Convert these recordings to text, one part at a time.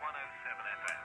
107 FM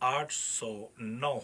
809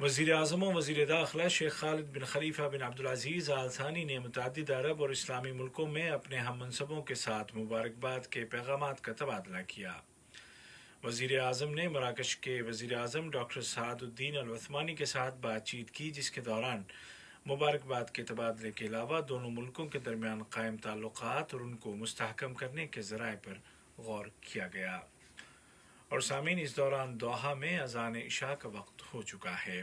وزیر اعظم و وزیر داخلہ شیخ خالد بن خلیفہ بن عبدالعزیز آل ثانی نے متعدد عرب اور اسلامی ملکوں میں اپنے ہم منصبوں کے ساتھ مبارکباد کے پیغامات کا تبادلہ کیا۔ وزیر اعظم نے مراکش کے وزیر اعظم ڈاکٹر سعد الدین العثمانی کے ساتھ بات چیت کی، جس کے دوران مبارکباد کے تبادلے کے علاوہ دونوں ملکوں کے درمیان قائم تعلقات اور ان کو مستحکم کرنے کے ذرائع پر غور کیا گیا۔ اور سامعین، اس دوران دوحہ میں اذان عشاء کا وقت ہو چکا ہے۔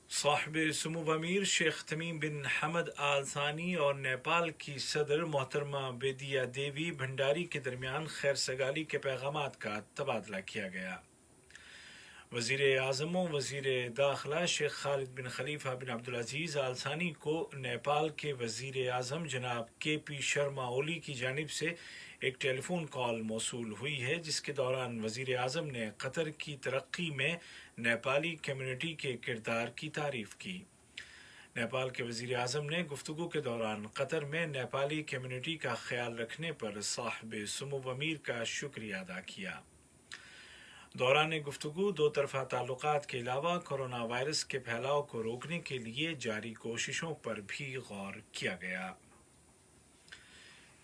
صاحب سمو امیر شیخ تمیم بن حمد آل ثانی اور نیپال کی صدر محترمہ بیدیا دیوی بھنڈاری کے درمیان خیر سگالی کے پیغامات کا تبادلہ کیا گیا۔ وزیر اعظم و وزیر داخلہ شیخ خالد بن خلیفہ بن عبدالعزیز آل ثانی کو نیپال کے وزیر اعظم جناب کے پی شرما اولی کی جانب سے ایک ٹیلی فون کال موصول ہوئی ہے، جس کے دوران وزیر اعظم نے قطر کی ترقی میں نیپالی کمیونٹی کے کردار کی تعریف کی۔ نیپال کے وزیر اعظم نے گفتگو کے دوران قطر میں نیپالی کمیونٹی کا خیال رکھنے پر صاحب سمو امیر کا شکریہ ادا کیا۔ دوران گفتگو دو طرفہ تعلقات کے علاوہ کورونا وائرس کے پھیلاؤ کو روکنے کے لیے جاری کوششوں پر بھی غور کیا گیا۔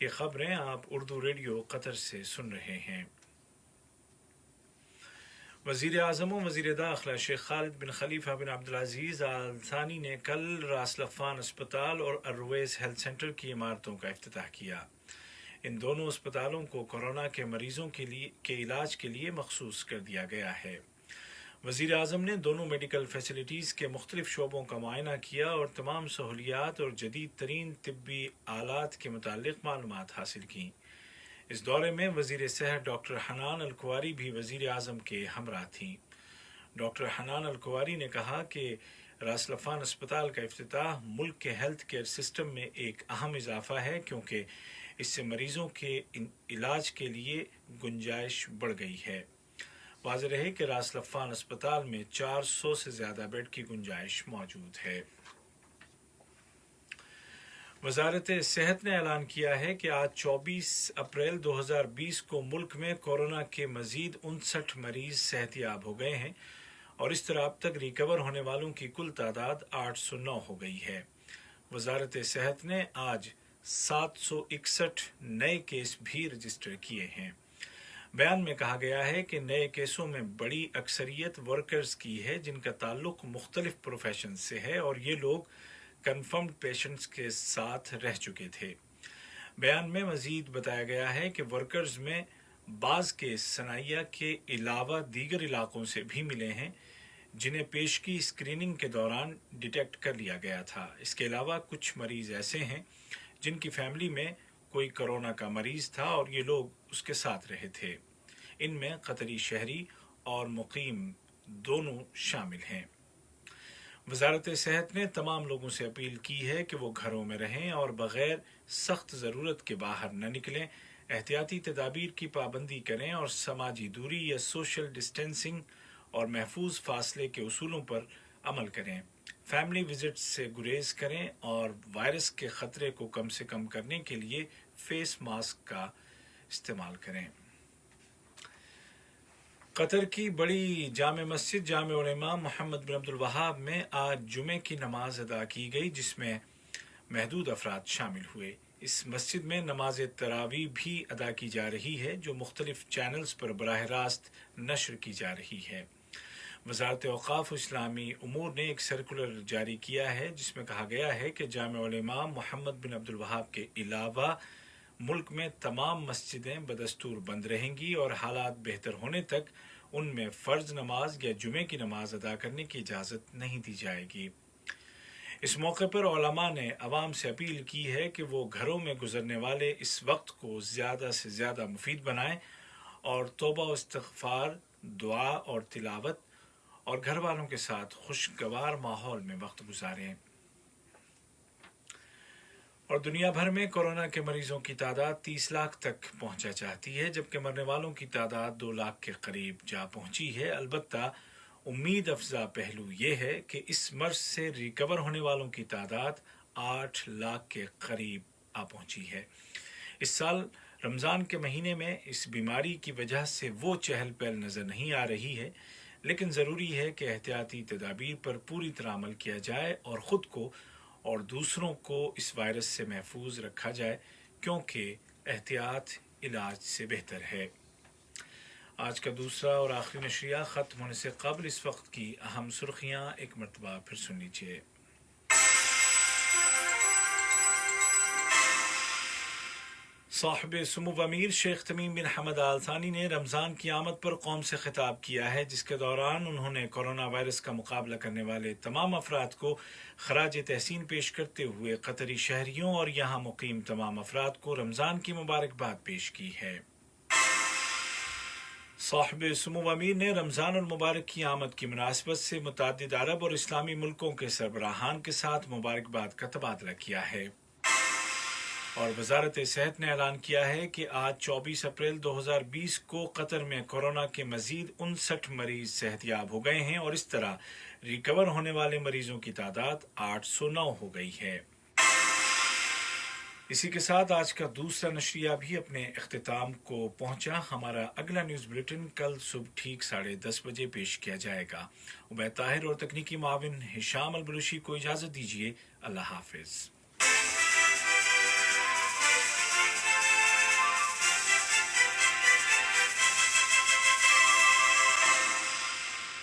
یہ خبریں آپ اردو ریڈیو قطر سے سن رہے ہیں۔ وزیر اعظم و وزیر داخلہ شیخ خالد بن خلیفہ بن عبدالعزیز آل ثانی نے کل راس لفان اسپتال اور الرویس ہیلتھ سینٹر کی عمارتوں کا افتتاح کیا۔ ان دونوں اسپتالوں کو کورونا کے مریضوں کے علاج کے لیے مخصوص کر دیا گیا ہے۔ وزیر اعظم نے دونوں میڈیکل فیسلٹیز کے مختلف شعبوں کا معائنہ کیا اور تمام سہولیات اور جدید ترین طبی آلات کے متعلق معلومات حاصل کیں۔ اس دورے میں وزیر صحت ڈاکٹر حنان الکواری بھی وزیر اعظم کے ہمراہ تھیں۔ ڈاکٹر حنان الکواری نے کہا کہ راس لفان اسپتال کا افتتاح ملک کے ہیلتھ کیئر سسٹم میں ایک اہم اضافہ ہے، کیونکہ اس سے مریضوں کے علاج کے لیے گنجائش بڑھ گئی ہے۔ واضح رہے کہ راس لفان اسپتال میں 400 سے زیادہ بیڈ کی گنجائش موجود ہے۔ وزارت صحت نے اعلان کیا ہے کہ آج 24 اپریل 2020 کو ملک میں کورونا کے مزید 59 مریض صحت یاب ہو گئے ہیں، اور اس طرح اب تک ریکور ہونے والوں کی کل تعداد 809 ہو گئی ہے۔ وزارت صحت نے آج 761 نئے کیس بھی رجسٹر کیے ہیں۔ بیان میں کہا گیا ہے کہ نئے کیسوں میں بڑی اکثریت ورکرز کی ہے، جن کا تعلق مختلف پروفیشن سے ہے، اور یہ لوگ کنفرمڈ پیشنٹس کے ساتھ رہ چکے تھے۔ بیان میں مزید بتایا گیا ہے کہ ورکرز میں بعض کیس صنعیہ کے علاوہ دیگر علاقوں سے بھی ملے ہیں، جنہیں پیشگی اسکریننگ کے دوران ڈیٹیکٹ کر لیا گیا تھا۔ اس کے علاوہ کچھ مریض ایسے ہیں جن کی فیملی میں کوئی کورونا کا مریض تھا اور یہ لوگ اس کے ساتھ رہے تھے۔ ان میں قطری شہری اور مقیم دونوں شامل ہیں۔ وزارت صحت نے تمام لوگوں سے اپیل کی ہے کہ وہ گھروں میں رہیں اور بغیر سخت ضرورت کے باہر نہ نکلیں، احتیاطی تدابیر کی پابندی کریں اور سماجی دوری یا سوشل ڈسٹینسنگ اور محفوظ فاصلے کے اصولوں پر عمل کریں۔ فیملی وزٹس سے گریز کریں اور وائرس کے خطرے کو کم سے کم کرنے کے لیے فیس ماسک کا استعمال کریں۔ قطر کی بڑی جامع مسجد جامع الامام محمد بن عبد الوہاب میں آج جمعے کی نماز ادا کی گئی، جس میں محدود افراد شامل ہوئے۔ اس مسجد میں نماز تراویح بھی ادا کی جا رہی ہے، جو مختلف چینلز پر براہ راست نشر کی جا رہی ہے۔ وزارت اوقاف و اسلامی امور نے ایک سرکولر جاری کیا ہے، جس میں کہا گیا ہے کہ جامع الامام محمد بن عبد الوہاب کے علاوہ ملک میں تمام مسجدیں بدستور بند رہیں گی اور حالات بہتر ہونے تک ان میں فرض نماز یا جمعے کی نماز ادا کرنے کی اجازت نہیں دی جائے گی۔ اس موقع پر علماء نے عوام سے اپیل کی ہے کہ وہ گھروں میں گزرنے والے اس وقت کو زیادہ سے زیادہ مفید بنائیں اور توبہ و استغفار، دعا اور تلاوت اور گھر والوں کے ساتھ خوشگوار ماحول میں وقت گزاریں۔ اور دنیا بھر میں کورونا کے مریضوں کی تعداد 30 لاکھ تک پہنچا چاہتی ہے، جبکہ مرنے والوں کی تعداد 2 لاکھ کے قریب جا پہنچی ہے۔ البتہ امید افزا پہلو یہ ہے کہ اس مرض سے ریکور ہونے والوں کی تعداد 8 لاکھ کے قریب آ پہنچی ہے۔ اس سال رمضان کے مہینے میں اس بیماری کی وجہ سے وہ چہل پہل نظر نہیں آ رہی ہے، لیکن ضروری ہے کہ احتیاطی تدابیر پر پوری طرح عمل کیا جائے اور خود کو اور دوسروں کو اس وائرس سے محفوظ رکھا جائے، کیونکہ احتیاط علاج سے بہتر ہے۔ آج کا دوسرا اور آخری نشریہ ختم ہونے سے قبل اس وقت کی اہم سرخیاں ایک مرتبہ پھر سن لیجیے۔ صاحب سمو امیر شیخ تمیم بن حمد آل ثانی نے رمضان کی آمد پر قوم سے خطاب کیا ہے، جس کے دوران انہوں نے کورونا وائرس کا مقابلہ کرنے والے تمام افراد کو خراج تحسین پیش کرتے ہوئے قطری شہریوں اور یہاں مقیم تمام افراد کو رمضان کی مبارکباد پیش کی ہے۔ صاحب سمو امیر نے رمضان المبارک کی آمد کی مناسبت سے متعدد عرب اور اسلامی ملکوں کے سربراہان کے ساتھ مبارکباد کا تبادلہ کیا ہے، اور وزارت صحت نے اعلان کیا ہے کہ آج 24 اپریل 2020 کو قطر میں کورونا کے مزید 59 مریض صحت یاب ہو گئے ہیں، اور اس طرح ریکور ہونے والے مریضوں کی تعداد 809 ہو گئی ہے۔ اسی کے ساتھ آج کا دوسرا نشریہ بھی اپنے اختتام کو پہنچا۔ ہمارا اگلا نیوز بلیٹن کل صبح ٹھیک 10:30 بجے پیش کیا جائے گا۔ عبید طاہر اور تکنیکی معاون ہشام البلوشی کو اجازت دیجیے۔ اللہ حافظ۔